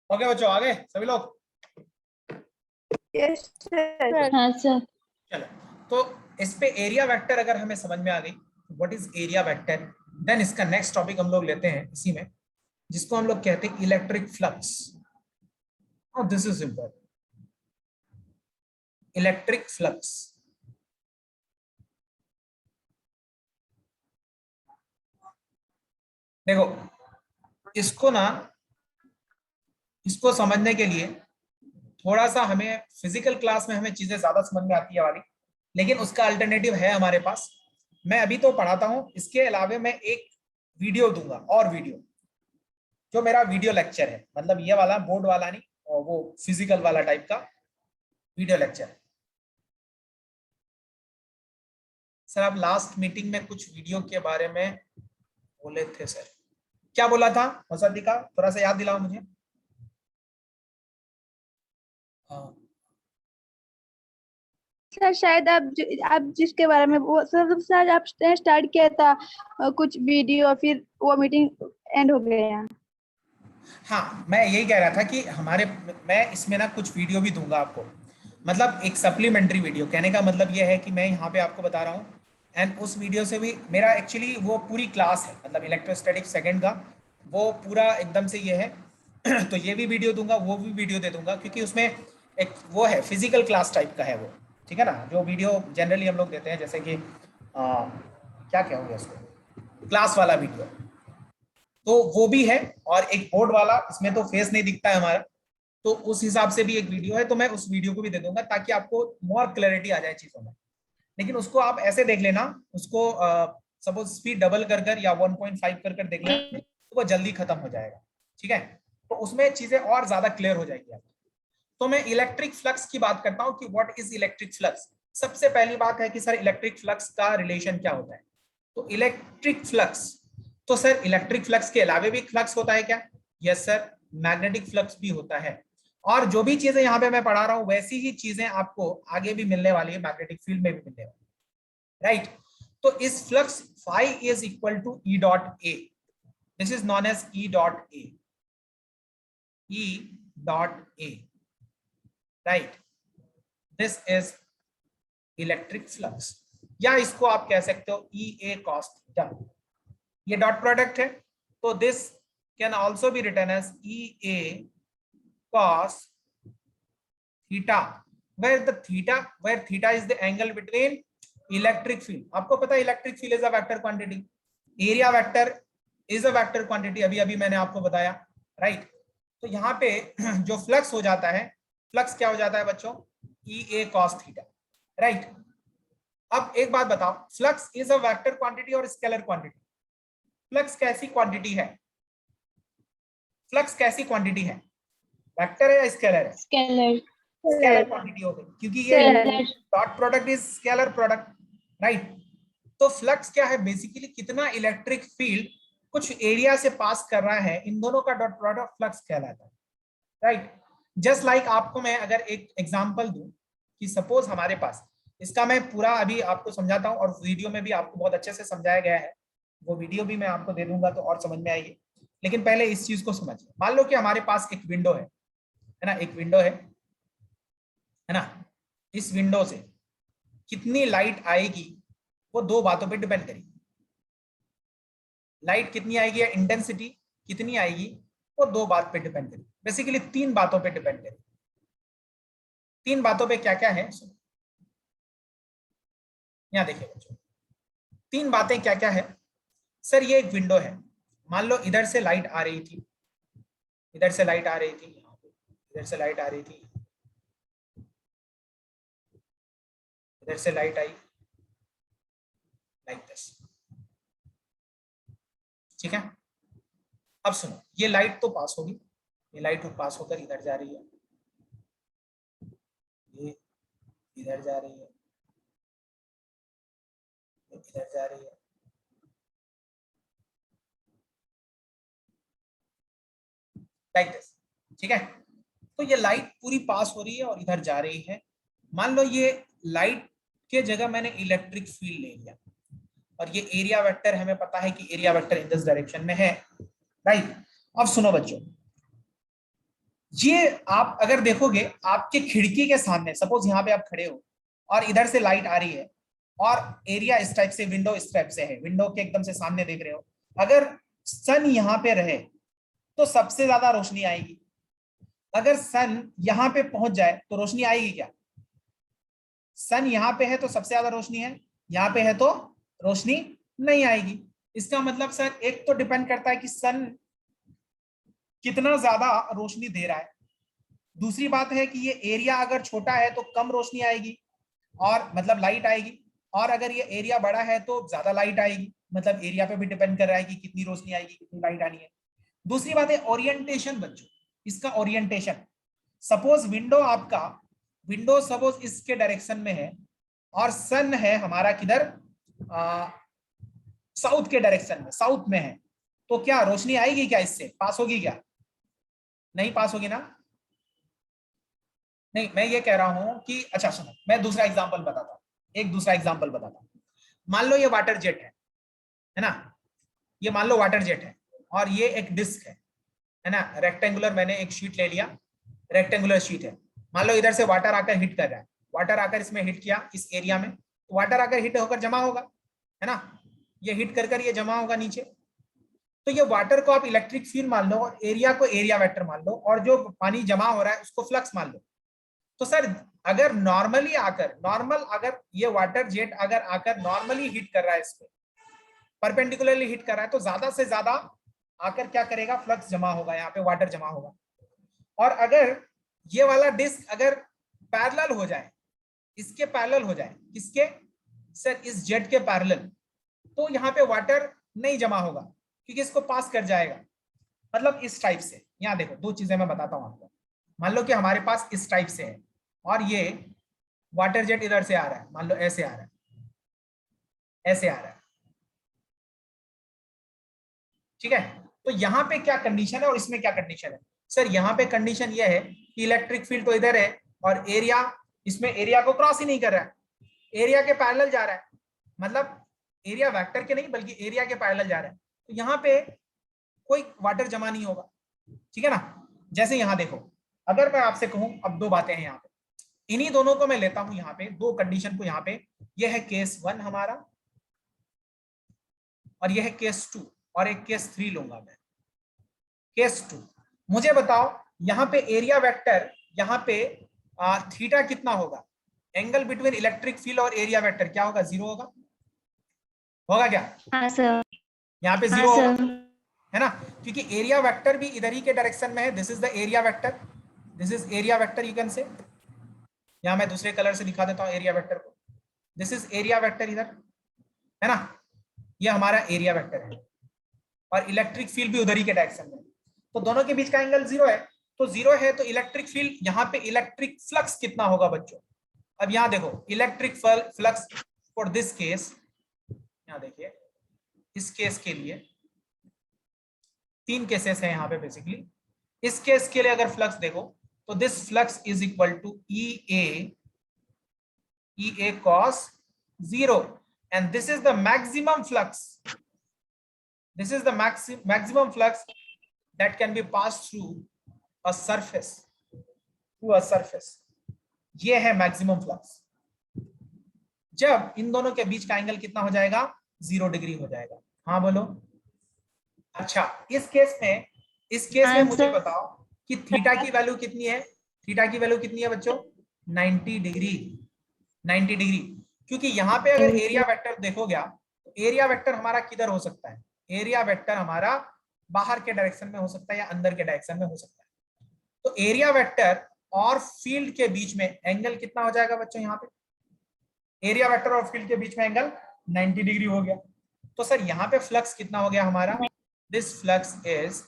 Okay बच्चों, आगे सभी लोग। Yes sir. हाँ सर। चलो, तो इस पे एरिया वेक्टर अगर हमें समझ में आ गई what is area vector, then इसका नेक्स्ट टॉपिक हम लोग लेते हैं इसी में, जिसको हम लोग कहते हैं इलेक्ट्रिक फ्लक्स। और this is important, electric flux. देखो, इसको समझने के लिए थोड़ा सा हमें फिजिकल क्लास में हमें चीजें ज्यादा समझ में आती है वाली, लेकिन उसका अल्टरनेटिव है हमारे पास। मैं अभी तो पढ़ाता हूं, इसके अलावा मैं एक वीडियो दूंगा, और वीडियो जो मेरा वीडियो लेक्चर है, मतलब ये वाला बोर्ड वाला नहीं, और वो फिजिकल वाला टाइप का वीडियो लेक्चर। सर आप लास्ट मीटिंग में कुछ वीडियो के बारे में बोले थे सर, क्या बोला था मुसद्दिका, थोड़ा सा याद दिलाओ मुझे। सर शायद आप जिसके बारे में वो सर आपने स्टार्ट किया था कुछ वीडियो, फिर वो मीटिंग एंड हो गया। हाँ, मैं यही कह रहा था कि मैं इसमें ना कुछ वीडियो भी दूंगा आपको, मतलब एक सप्लीमेंट्री वीडियो। कहने का मतलब ये है कि मैं यहाँ पे आपको बता रहा हूँ, एंड उस वीडियो से भी मेरा एक्चुअली वो पूरी क्लास है, मतलब इलेक्ट्रोस्टैटिक सेकंड का वो पूरा एकदम से ये है। तो ये भी वीडियो दूंगा, वो भी वीडियो दे दूंगा, क्योंकि उसमें एक वो है फिजिकल क्लास टाइप का है वो, ठीक है ना, जो वीडियो जनरली हम लोग देते हैं, जैसे कि क्या कहोगे उसको, क्लास वाला वीडियो, तो वो भी है। और एक बोर्ड वाला, इसमें तो फेस नहीं दिखता है हमारा, तो उस हिसाब से भी एक वीडियो है, तो मैं उस वीडियो को भी दे दूंगा ताकि आपको मोर क्लैरिटी आ जाए चीजों में। लेकिन उसको आप ऐसे देख लेना, उसको सपोज स्पीड डबल कर या 1.5 कर देख लेना, तो वो जल्दी खत्म हो जाएगा, ठीक है। तो उसमें चीजें और ज्यादा क्लियर हो जाएगी आपको। तो मैं इलेक्ट्रिक फ्लक्स की बात करता हूं कि व्हाट इज इलेक्ट्रिक फ्लक्स। सबसे पहली बात है कि सर इलेक्ट्रिक फ्लक्स का रिलेशन क्या होता है। तो इलेक्ट्रिक फ्लक्स, तो सर इलेक्ट्रिक फ्लक्स के अलावा भी फ्लक्स होता है क्या? यस सर, मैग्नेटिक फ्लक्स भी होता है। और जो भी चीजें यहाँ पे मैं पढ़ा रहा हूं वैसी ही चीजें आपको आगे भी मिलने वाली है, मैग्नेटिक फील्ड में भी मिलने वाली है, राइट। तो इस flux phi is equal to E dot A, this is known as E dot A, E dot A, right. This is electric flux, या इसको आप कह सकते हो ई ए कॉस थीटा। ये डॉट प्रोडक्ट है, तो this can also be written as E A cos theta, where theta is the angle between electric field। आपको पता है electric field is a vector quantity, area vector is a vector quantity, अभी अभी मैंने आपको बताया, राइट। तो यहाँ पे जो फ्लक्स हो जाता है, फ्लक्स क्या हो जाता है बच्चों, ई ए कॉस थीटा, राइट। अब एक बात बताओ, flux is a vector quantity और स्केलर क्वांटिटी? फ्लक्स कैसी क्वांटिटी है? फ्लक्स कैसी क्वांटिटी है, वेक्टर है या स्केलर है? स्केलर। स्केलर क्वांटिटी हो गई, क्योंकि ये dot product is scalar product, right. तो फ्लक्स क्या है, बेसिकली कितना इलेक्ट्रिक फील्ड कुछ एरिया से पास कर रहा है, इन दोनों का डॉट प्रोडक्ट फ्लक्स कहलाता है, राइट। जस्ट लाइक आपको मैं अगर एक एग्जांपल दूं कि सपोज हमारे पास, इसका मैं पूरा अभी आपको समझाता हूं, और वीडियो में भी आपको बहुत अच्छे से समझाया गया है, वो वीडियो भी मैं आपको दे दूंगा तो और समझ में आएगी। लेकिन पहले इस चीज को समझिए। मान लो कि हमारे पास एक विंडो है ना, एक विंडो है ना। इस विंडो से कितनी लाइट आएगी वो दो बातों पे डिपेंड करेगी। लाइट कितनी आएगी या इंटेंसिटी कितनी आएगी वो दो बात पे डिपेंड करेगी, बेसिकली तीन बातों पे डिपेंड करेगी। तीन बातों पे क्या क्या है सुनो, यहाँ देखिए बच्चों, तीन बातें क्या क्या है। सर ये एक विंडो है, मान लो इधर से लाइट आ रही थी, इधर से लाइट आ रही थी, यहाँ पे इधर से लाइट आ रही थी, इधर से लाइट आई, लाइक दिस, ठीक है। अब सुनो, ये लाइट तो पास होगी, ये लाइट पास होकर इधर जा रही है, ये इधर जा रही है, इधर जा रही है, लाइक दिस, ठीक है। तो ये लाइट पूरी पास हो रही है और इधर जा रही है। मान लो ये लाइट के जगह मैंने इलेक्ट्रिक फील्ड ले लिया, और ये एरिया वेक्टर हमें पता है कि area vector in this direction में है, राइट। अब सुनो बच्चों, ये आप अगर देखोगे आपके खिड़की के सामने, सपोज यहाँ पे आप खड़े हो और इधर से लाइट आ रही है और एरिया इस टाइप से, विंडो इस टाइप से है, विंडो के एकदम से सामने देख रहे हो, अगर सन यहाँ पे रहे तो सबसे ज्यादा रोशनी आएगी। अगर सन यहाँ पे पहुंच जाए तो रोशनी आएगी क्या? सन यहाँ पे है तो सबसे ज्यादा रोशनी है, यहाँ पे है तो रोशनी नहीं आएगी। इसका मतलब सर एक तो डिपेंड करता है कि सन कितना ज्यादा रोशनी दे रहा है, दूसरी बात है कि ये एरिया अगर छोटा है तो कम रोशनी आएगी और मतलब लाइट आएगी, और अगर ये एरिया बड़ा है तो ज्यादा लाइट आएगी। मतलब एरिया पे भी डिपेंड कर रहा है कि कितनी रोशनी आएगी, कितनी लाइट आनी है। दूसरी बात है ओरिएंटेशन बच्चों, इसका ओरिएंटेशन। सपोज विंडो सपोज इसके डायरेक्शन में है और सन है हमारा किधर, साउथ के डायरेक्शन में, साउथ में है, तो क्या रोशनी आएगी क्या? इससे पास होगी क्या? नहीं पास होगी ना। नहीं, मैं ये कह रहा हूं कि, अच्छा सुनो, मैं दूसरा एग्जांपल बताता हूं, एक दूसरा एग्जांपल बताता हूं। मान लो ये वाटर जेट है ना, ये मान लो वाटर जेट है और ये एक डिस्क है ना, रेक्टेंगुलर, मैंने एक शीट ले लिया, रेक्टेंगुलर शीट है। मान लो इधर से वाटर आकर हिट कर रहा है, वाटर आकर इसमें हिट किया इस एरिया में, तो वाटर आकर हिट होकर जमा होगा, है ना, ये हिट कर ये जमा होगा नीचे। तो ये वाटर को आप इलेक्ट्रिक फील्ड मान लो और एरिया को एरिया वेक्टर मान लो, और जो पानी जमा हो रहा है उसको फ्लक्स मान लो। तो सर अगर नॉर्मली आकर, अगर ये वाटर जेट अगर आकर नॉर्मली हिट कर रहा है, इस पे परपेंडिकुलरली हिट कर रहा है, तो ज्यादा से ज्यादा आकर क्या करेगा, फ्लक्स जमा होगा, यहाँ पे वाटर जमा होगा। और अगर ये वाला डिस्क अगर पैरेलल हो जाए, इसके पैरेलल हो जाए, किसके सर, इस जेट के पैरेलल, तो यहाँ पे वाटर नहीं जमा होगा क्योंकि इसको पास कर जाएगा। मतलब इस टाइप से, यहाँ देखो दो चीजें मैं बताता हूँ आपको। मान लो कि हमारे पास इस टाइप से है और ये वाटर जेट इधर से आ रहा है, मान लो ऐसे आ रहा है, ऐसे आ रहा है, ठीक है। तो यहाँ पे क्या कंडीशन है और इसमें क्या कंडीशन है? सर यहाँ पे कंडीशन ये है कि इलेक्ट्रिक फील्ड तो इधर है और एरिया, इसमें एरिया को क्रॉस ही नहीं कर रहा है, एरिया के पैरेलल जा रहा है, मतलब एरिया वेक्टर के नहीं बल्कि एरिया के पैरेलल जा रहा है। तो यहाँ पे कोई वाटर जमा नहीं होगा, ठीक है ना। जैसे यहाँ देखो, अगर मैं आपसे कहूं, अब दो बातें हैं यहाँ पे, इन्हीं दोनों को मैं लेता हूं यहाँ पे, दो कंडीशन को यहाँ पे, ये है केस 1 हमारा और ये है केस 2, और एक केस 3 लूंगा मैं। केस 2, मुझे बताओ यहाँ पे एरिया वेक्टर, यहाँ पे थीटा कितना होगा, एंगल बिटवीन इलेक्ट्रिक फील्ड और एरिया वेक्टर क्या होगा, 0 होगा, होगा क्या? हाँ सर। यहाँ पे 0 होगा, है ना, क्योंकि एरिया वेक्टर भी इधर ही के डायरेक्शन में है। This is the area vector, this is area vector, you can say. यहाँ मैं दूसरे कलर से दिखा देता हूँ एरिया वेक्टर को, दिस इज एरिया वेक्टर इधर, है ना, ये हमारा एरिया वेक्टर है और इलेक्ट्रिक फील्ड भी उधर ही के डायरेक्शन में। तो दोनों के बीच का एंगल 0 है, तो 0 है तो इलेक्ट्रिक फील्ड, यहाँ पे इलेक्ट्रिक फ्लक्स कितना होगा बच्चों? अब यहाँ देखो, electric flux for this case, यहाँ देखिए इस केस के लिए 3 केसेस हैं यहाँ पे बेसिकली। इस केस के लिए अगर फ्लक्स देखो तो this flux is equal to EA cos 0, and this is the maximum flux, this is the maximum flux that can be passed through a surface, ये है मैक्सिमम फ्लक्स। जब इन दोनों के बीच का एंगल कितना हो जाएगा, 0 डिग्री हो जाएगा। हाँ बोलो। अच्छा, इस केस में मुझे बताओ कि थीटा की वैल्यू कितनी है, थीटा की वैल्यू कितनी है बच्चों, 90 डिग्री, 90 डिग्री। क्योंकि यहाँ पे अगर एरिया वेक्टर देखोगे आप, तो एरिया वेक्टर हमारा किधर हो सकता है, एरिया वेक्टर हमारा बाहर के डायरेक्शन में हो सकता है या अंदर के डायरेक्शन में हो सकता है। तो एरिया वेक्टर और फील्ड के बीच में एंगल कितना हो जाएगा बच्चों, यहाँ पे एरिया वेक्टर और फील्ड के बीच में एंगल 90 डिग्री हो गया। तो सर यहाँ पे फ्लक्स कितना हो गया हमारा, this flux is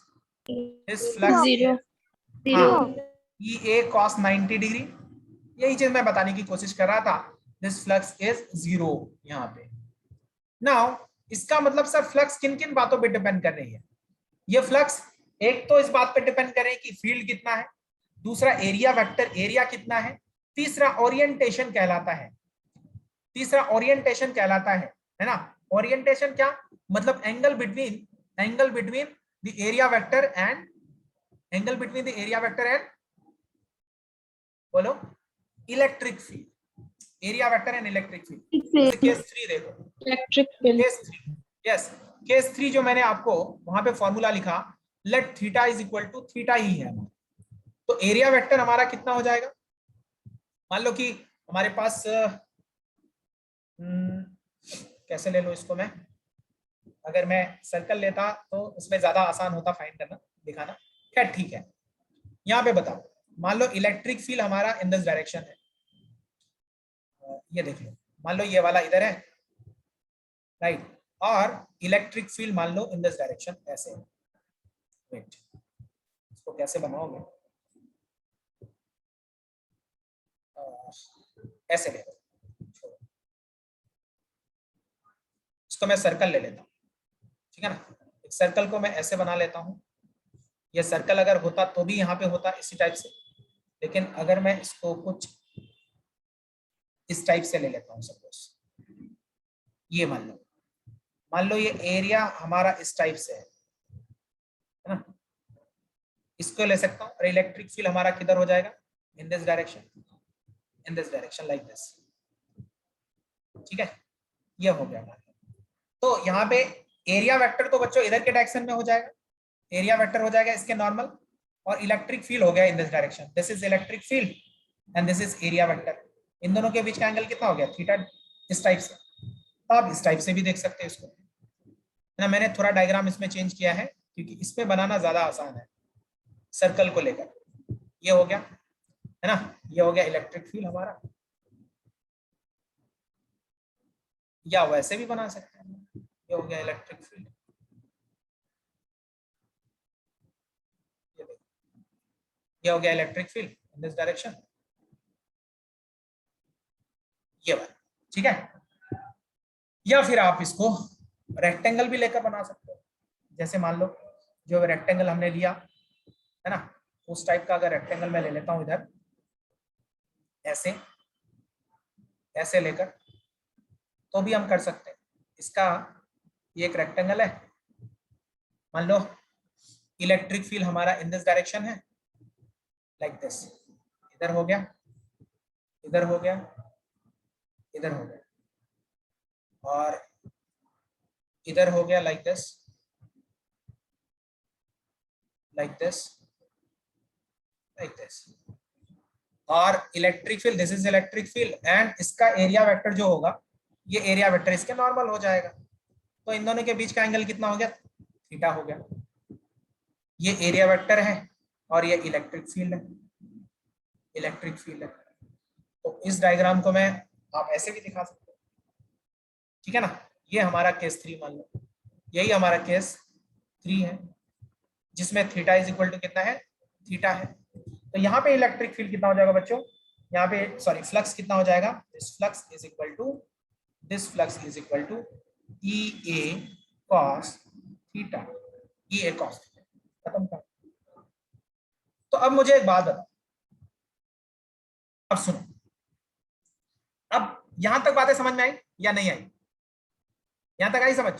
EA cos 90 degree. यही चीज मैं बताने की कोशिश कर रहा था, दिस फ्लक्स इज 0 यहाँ पे। नाउ इसका मतलब सर फ्लक्स किन किन बातों पे डिपेंड कर रही है, ये फ्लक्स एक तो इस बात पे डिपेंड करें कि फील्ड कितना है, दूसरा एरिया वेक्टर एरिया कितना है, तीसरा ओरिएंटेशन कहलाता है, तीसरा ओरिएंटेशन कहलाता है ना। ओरिएंटेशन क्या मतलब angle between the area vector and angle between the area vector and बोलो electric field, area vector and electric field. जैसे केस 3 देखो, electric field. Case 3, yes case 3 जो मैंने आपको वहां पे फॉर्मूला लिखा, let theta is equal to theta ही है, तो एरिया वेक्टर हमारा कितना हो जाएगा, मान लो कि हमारे पास कैसे ले लो इसको मैं, अगर मैं सर्कल लेता तो उसमें ज्यादा आसान होता फाइंड करना दिखाना, क्या ठीक है। यहाँ पे बताओ, मान लो इलेक्ट्रिक फील्ड हमारा इन दिस डायरेक्शन है, ये देख लो, मान लो ये वाला इधर है राइट, और इलेक्ट्रिक फील्ड मान लो इन दिस डायरेक्शन ऐसे है। वेट, इसको कैसे बनाओगे, ऐसे ले लो, इसको मैं सर्कल ले लेता हूँ, ठीक है ना। एक सर्कल को मैं ऐसे बना लेता हूँ, ये सर्कल अगर होता तो भी यहाँ पे होता इसी टाइप से, लेकिन अगर मैं इसको कुछ इस टाइप से ले लेता हूँ सपोज, ये मान लो ये एरिया हमारा इस टाइप से है ना, इसको ले सकता हूँ, और इलेक्ट्रिक फील्ड हमारा किधर हो जाएगा, इन दिस डायरेक्शन लाइक दिस, ठीक है, ये हो गया हमारा। तो यहाँ पे एरिया वेक्टर तो बच्चों इधर के डायरेक्शन में हो जाएगा, एरिया वेक्टर हो जाएगा इसके नॉर्मल, और इलेक्ट्रिक फील्ड हो गया in this direction, this is electric field and this is area vector. इन दोनों के बीच का एंगल कितना हो गया, थीटा, इस टाइप से। तो आप इस टाइप से भी देख सकते हैं इसको, ना मैंने थोड़ा डायग्राम इसमें चेंज किया है क्योंकि इसमें बनाना ज्यादा आसान है सर्कल को लेकर। ये हो गया है ना, ये हो गया इलेक्ट्रिक फील्ड हमारा, या वैसे भी बना सकते हैं, ये हो गया इलेक्ट्रिक फील्ड, ये हो गया electric field in this direction, ये वाला, ठीक है। या फिर आप इसको रेक्टेंगल भी लेकर बना सकते हो, जैसे मान लो जो रेक्टेंगल हमने लिया है ना, उस टाइप का अगर रेक्टेंगल मैं ले लेता हूं इधर ऐसे, ऐसे लेकर, तो भी हम कर सकते हैं इसका। ये एक रेक्टेंगल है, मान लो इलेक्ट्रिक फील्ड हमारा इन दिस डायरेक्शन है लाइक दिस, इधर हो गया, इधर हो गया, इधर हो गया, और इधर हो गया like this, like this, like this, और electric field, this is electric field and इसका एरिया वेक्टर जो होगा, ये एरिया वेक्टर इसके नॉर्मल हो जाएगा। तो इन दोनों के बीच का एंगल कितना हो गया, थीटा हो गया। ये एरिया वेक्टर है और ये इलेक्ट्रिक फील्ड है, इलेक्ट्रिक फील्ड है। तो इस डायग्राम को मैं आप ऐसे भी दिखा सकते हो, ठीक है ना। ये हमारा केस 3 मान लो, यही हमारा केस 3 है जिसमें थीटा इज इक्वल टू कितना है, थीटा है। तो यहाँ पे इलेक्ट्रिक फील्ड कितना हो जाएगा बच्चों, यहाँ पे सॉरी फ्लक्स कितना हो जाएगा, this flux is equal to, this flux is equal to E A cos theta, E A cos theta, खत्म कर। तो अब मुझे एक बात बताओ, अब सुनो, अब यहां तक बातें समझ में आई या नहीं आई, यहां तक आई समझ,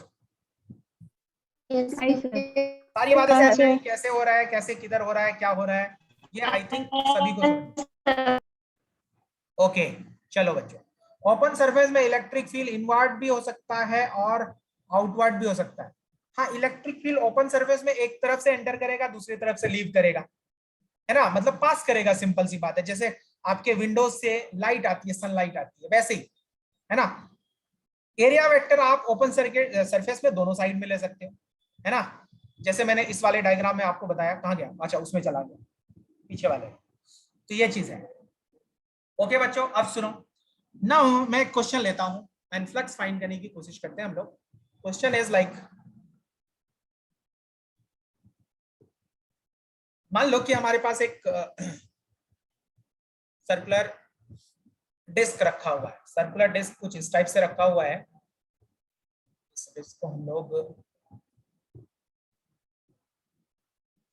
सारी बातें समझ में आई, कैसे हो रहा है, कैसे किधर हो रहा है, क्या हो रहा है, ये आई थिंक सभी को समझ। ओके चलो बच्चों, ओपन सरफेस में इलेक्ट्रिक फील्ड इनवर्ड भी हो सकता है और आउटवर्ड भी हो सकता है। हाँ, इलेक्ट्रिक फील्ड ओपन सरफेस में एक तरफ से एंटर करेगा, दूसरी तरफ से लीव करेगा, है ना, मतलब पास करेगा, सिंपल सी बात है। जैसे आपके विंडोज से लाइट आती है, सनलाइट आती है, वैसे ही है ना। एरिया वेक्टर आप ओपन सर्किट सरफेस में दोनों साइड में ले सकते हो, है ना। जैसे मैंने इस वाले डायग्राम में आपको बताया, कहाँ गया, अच्छा उसमें चला गया, पीछे वाले। तो ये चीज है। ओके बच्चों, अब सुनो ना, मैं एक क्वेश्चन लेता हूं एंड फ्लक्स फाइंड करने की कोशिश करते हैं हम लोग। क्वेश्चन इज लाइक, मान लो कि हमारे पास एक सर्कुलर डिस्क रखा हुआ है, सर्कुलर डिस्क कुछ इस टाइप से रखा हुआ है, इस डिस्क को हम लोग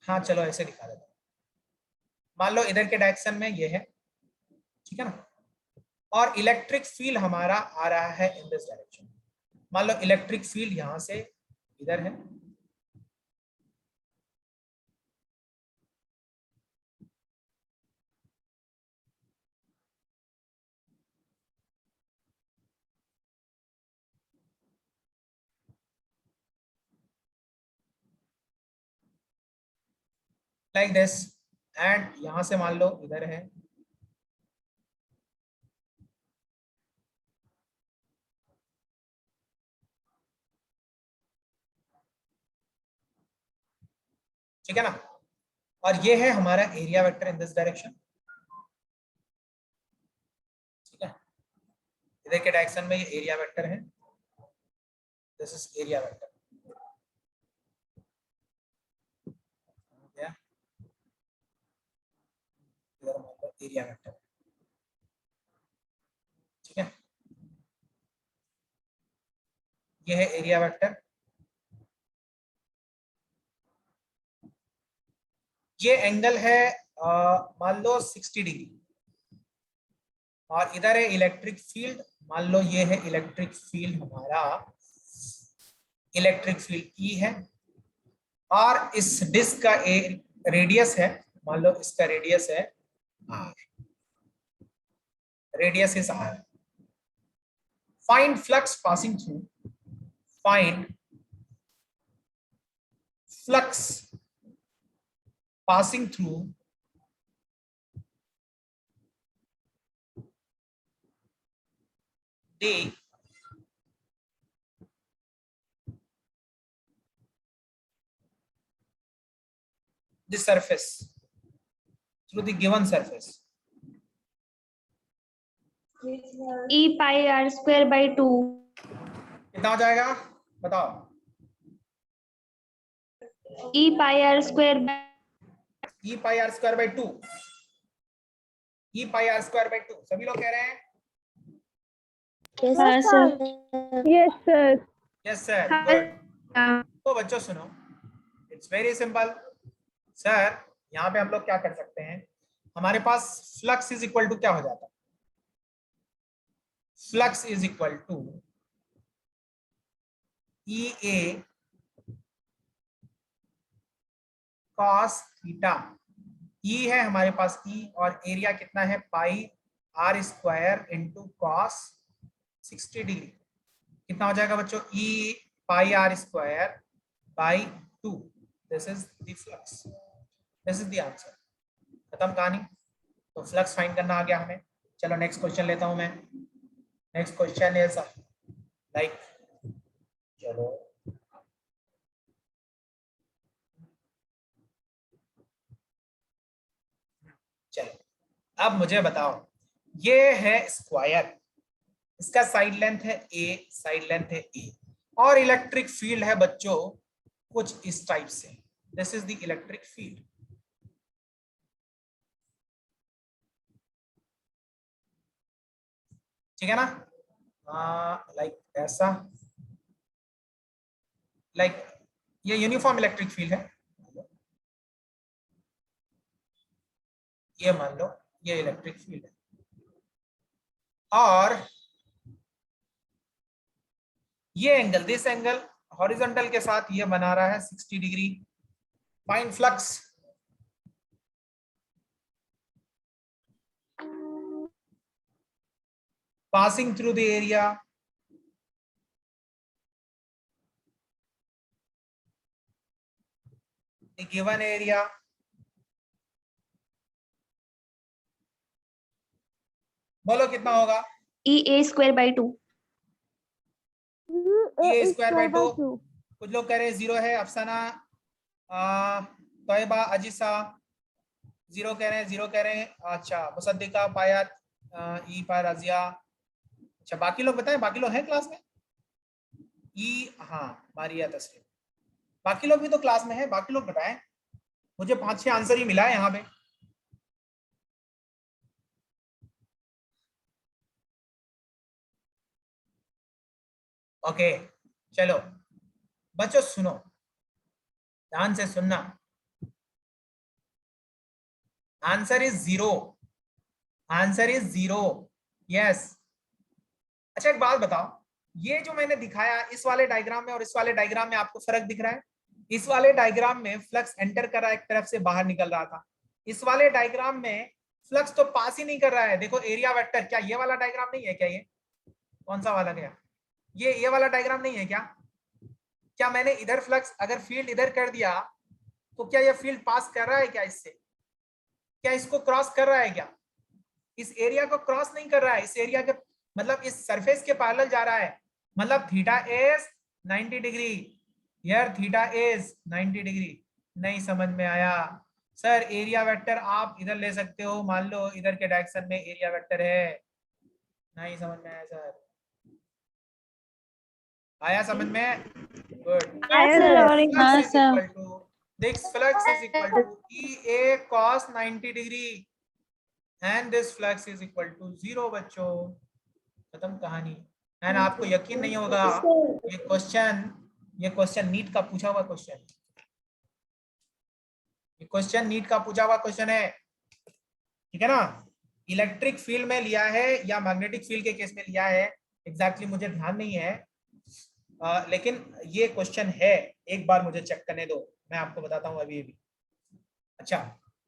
हाँ चलो ऐसे दिखा देता हूँ। मान लो इधर के डायरेक्शन में ये है, ठीक है ना, और इलेक्ट्रिक फील्ड हमारा आ रहा है इन दिस डायरेक्शन। मान लो इलेक्ट्रिक फील्ड यहां से इधर है, लाइक दिस, एंड यहां से मान लो इधर है, ठीक है ना, और ये है हमारा area vector in this direction, ठीक है। इधर के डायरेक्शन में ये एरिया वेक्टर है, दिस इज एरिया वेक्टर, इधर मान लो एरिया वेक्टर, ठीक है। ये है एरिया वेक्टर, ये एंगल है मान लो 60 डिग्री, और इधर है इलेक्ट्रिक फील्ड, मान लो ये है इलेक्ट्रिक फील्ड हमारा, इलेक्ट्रिक फील्ड ई है, और इस डिस्क का रेडियस है, मान लो इसका रेडियस है R, radius is R. Find flux passing through, find flux passing through the surface, through the given surface. E pi r square by 2. कितना हो जाएगा बताओ? E pi r square by E pi r square by 2, E pi r square by 2, सभी लोग कह रहे हैं yes sir. Yes, sir. Yes sir, good. तो बच्चों सुनो, इट्स वेरी सिंपल सर। यहाँ पे हम लोग क्या कर सकते हैं, हमारे पास फ्लक्स इज इक्वल टू क्या हो जाता है, flux is equal to E A cos theta. E है हमारे पास ई, और एरिया कितना है pi r square into cos 60 degree. कितना हो जाएगा बच्चों, E pi r square by 2, this is the flux, this is the answer. खत्म कहानी। तो फ्लक्स फाइंड करना आ गया हमें। चलो नेक्स्ट क्वेश्चन लेता हूं मैं। नेक्स्ट क्वेश्चन इज लाइक, चलो चलो अब मुझे बताओ, ये है स्क्वायर, इसका साइड लेंथ है ए, साइड लेंथ है ए, और इलेक्ट्रिक फील्ड है बच्चों कुछ इस टाइप से, this is the electric field, ठीक है ना, लाइक ऐसा, लाइक ये यूनिफॉर्म इलेक्ट्रिक फील्ड है, ये मान लो ये इलेक्ट्रिक फील्ड है, और ये एंगल, दिस एंगल हॉरिजॉन्टल के साथ ये बना रहा है 60 degree. Find flux, passing through the area the given area, बोलो कितना होगा, E a square by 2. A square by 2। कुछ लोग कह रहे हैं 0 है, अफसाना, तोयबा, अजीसा 0 कह रहे हैं, 0 कह रहे हैं, अच्छा मुसद्दिका, पायत, ई पाय, रजिया, अच्छा बाकी लोग बताएं, बाकी लोग हैं क्लास में? ई, हाँ मारिया, तस्वीर, बाकी लोग भी तो क्लास में है, बाकी लोग बताएं, मुझे 5-6 आंसर ही मिला है यहाँ पे। ओके चलो बच्चों सुनो, ध्यान से सुनना, answer is 0, answer is 0, yes. अच्छा एक बात बताओ, ये जो मैंने दिखाया इस वाले डायग्राम में और इस वाले डायग्राम में आपको फर्क दिख रहा है? इस वाले डायग्राम में फ्लक्स एंटर कर रहा है, एक तरफ से बाहर निकल रहा था। इस वाले डायग्राम में फ्लक्स तो पास ही नहीं कर रहा है। देखो एरिया वेक्टर, क्या ये वाला डायग्राम नहीं है क्या? ये कौन सा वाला गया? ये वाला डायग्राम नहीं है क्या? क्या मैंने इधर फ्लक्स, अगर फील्ड इधर कर दिया तो क्या ये फील्ड पास कर रहा है क्या इससे? क्या इसको क्रॉस कर रहा है क्या? इस एरिया को क्रॉस नहीं कर रहा है, इस एरिया के मतलब इस सरफेस के पैरेलल जा रहा है। मतलब theta is 90 degree, here theta is 90 degree. नहीं समझ में आया सर? एरिया वेक्टर आप इधर ले सकते हो, मान लो इधर के डायरेक्शन में एरिया वेक्टर है। नहीं समझ में आया सर? आया समझ में? गुड। हाँ sir. This flux is equal to EA cos 90 degree and this flux is equal to 0 बच्चों, खत्म कहानी। एंड आपको यकीन नहीं होगा, ये क्वेश्चन नीट का पूछा हुआ क्वेश्चन, ये क्वेश्चन नीट का पूछा हुआ क्वेश्चन है, ठीक है ना? इलेक्ट्रिक फील्ड में लिया है या मैग्नेटिक फील्ड के केस में लिया है, एग्जैक्टली मुझे ध्यान नहीं है, लेकिन ये क्वेश्चन है। एक बार मुझे चेक करने दो, मैं आपको बताता हूँ अभी अभी। अच्छा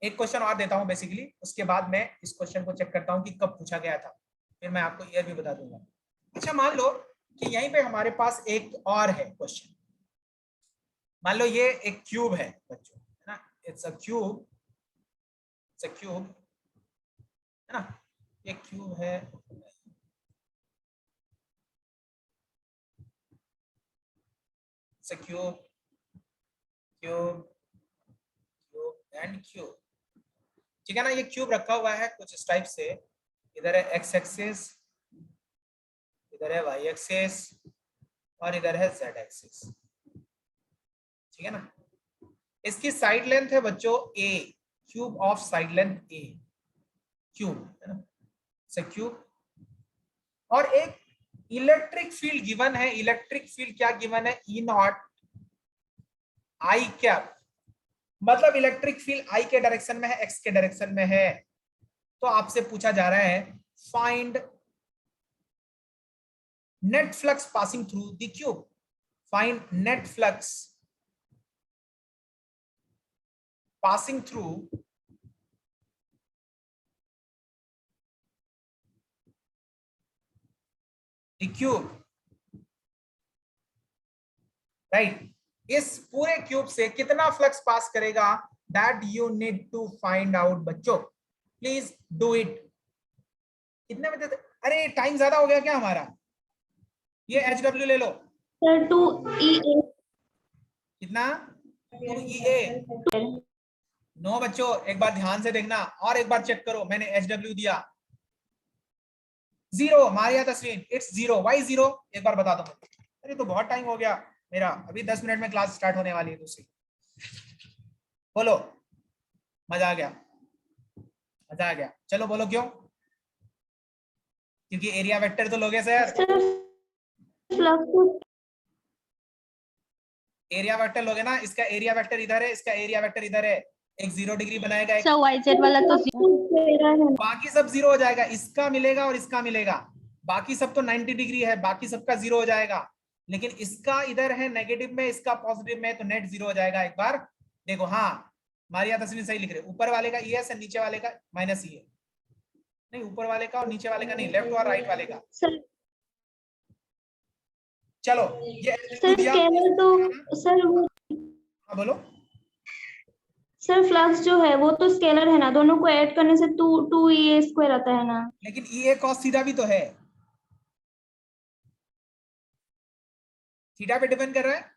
एक क्वेश्चन और देता हूँ बेसिकली, उसके बाद मैं इस क्वेश्चन को चेक करता हूँ कि कब पूछा गया था, फिर मैं आपको ईयर भी बता दूंगा। अच्छा मान लो कि यहीं पे हमारे पास एक और है क्वेश्चन। मान लो ये एक क्यूब है बच्चों, है ना? It's a cube, it's a cube, है ना? ये क्यूब है, it's a cube, cube, cube and cube, ठीक है ना? ये क्यूब रखा हुआ है कुछ इस टाइप से, इधर है एक्स एक्सिस, इधर है वाई एक्सिस और इधर है जेड एक्सिस, ठीक है ना? इसकी साइड लेंथ है बच्चों a, cube of side length a, cube, है ना? से क्यूब। और एक इलेक्ट्रिक फील्ड गिवन है, इलेक्ट्रिक फील्ड क्या गिवन है? ई नॉट आई कैप, मतलब इलेक्ट्रिक फील्ड आई के डायरेक्शन में है, एक्स के डायरेक्शन में है। तो आपसे पूछा जा रहा है find net flux passing through the cube, find net flux passing through the cube, right? इस पूरे क्यूब से कितना फ्लक्स पास करेगा, that you need to find out बच्चों, प्लीज डू इट। कितने बजे? अरे टाइम ज्यादा हो गया क्या हमारा? ये HW ले लो। Sir 2EA। कितना? 2EA। नो बच्चों, एक बार ध्यान से देखना और एक बार चेक करो, मैंने HW दिया 0, मारिया तस्वीर, इट्स 0। वाई 0? एक बार बता दो मुझे। अरे तो बहुत टाइम हो गया मेरा, अभी 10 मिनट में क्लास स्टार्ट होने वाली है दूसरी। बोलो, मजा आ गया? मजा आ गया? चलो बोलो क्यों? क्योंकि एरिया वेक्टर तो लोगे सर, एरिया वेक्टर लोगे ना? इसका एरिया वेक्टर इधर है, इसका एरिया वेक्टर इधर है, एक 0 डिग्री बनाएगा, एक YZ वाला तो बाकी सब 0 हो जाएगा, इसका मिलेगा और इसका मिलेगा। बाकी सब तो 90 डिग्री है, बाकी सबका 0 हो जाएगा, लेकिन इसका इधर है नेगेटिव में, इसका पॉजिटिव में, तो नेट 0 हो जाएगा। एक बार देखो, हाँ मारिया तस्वीर सही लिख रहे, ऊपर वाले का ES है, नीचे वाले का माइनस E है। नहीं, ऊपर वाले का और नीचे वाले का नहीं, लेफ्ट और राइट वाले का। चलो ये सर स्केलर तो सर वो, हाँ बोलो। सर फ्लक्स जो है वो तो स्केलर है ना, दोनों को ऐड करने से 2EA² आता है ना। लेकिन EA cos थीटा भी तो है, थीटा पे डिपेंड कर रहा है।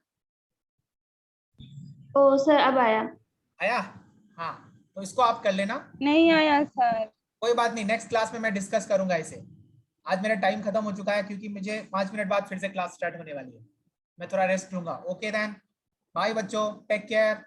ओ सर अब आया। आया? हाँ तो इसको आप कर लेना। नहीं आया सर। कोई बात नहीं, नेक्स्ट क्लास में मैं डिस्कस करूंगा इसे। आज मेरा टाइम खत्म हो चुका है, क्योंकि मुझे 5 मिनट बाद फिर से क्लास स्टार्ट होने वाली है, मैं थोड़ा रेस्ट लूंगा। ओके देन, बाय बच्चों, टेक केयर।